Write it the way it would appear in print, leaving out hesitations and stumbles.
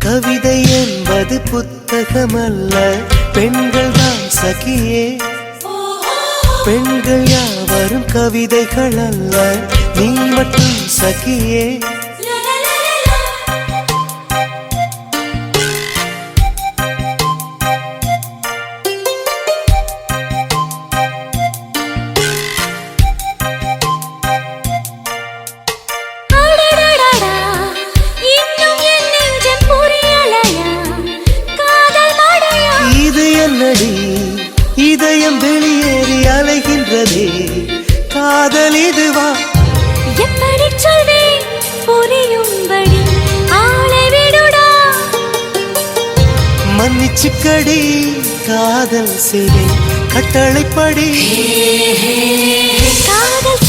கவிதை என்பது புத்தகமல்ல, பெண்கள் தான் சகியே. பெண்கள் யாவரும் கவிதைகள் அல்ல, நீ மட்டும் சகியே. இதயம் வெளியேறி அலைகின்றதே, காதல் இதுவா? எப்படி சொல்வேன் புரியும்படி, ஆளை விடுடா. மன்னிச்சுக்கடி காதல் செய்வேன் கட்டளைப்படி. காதல்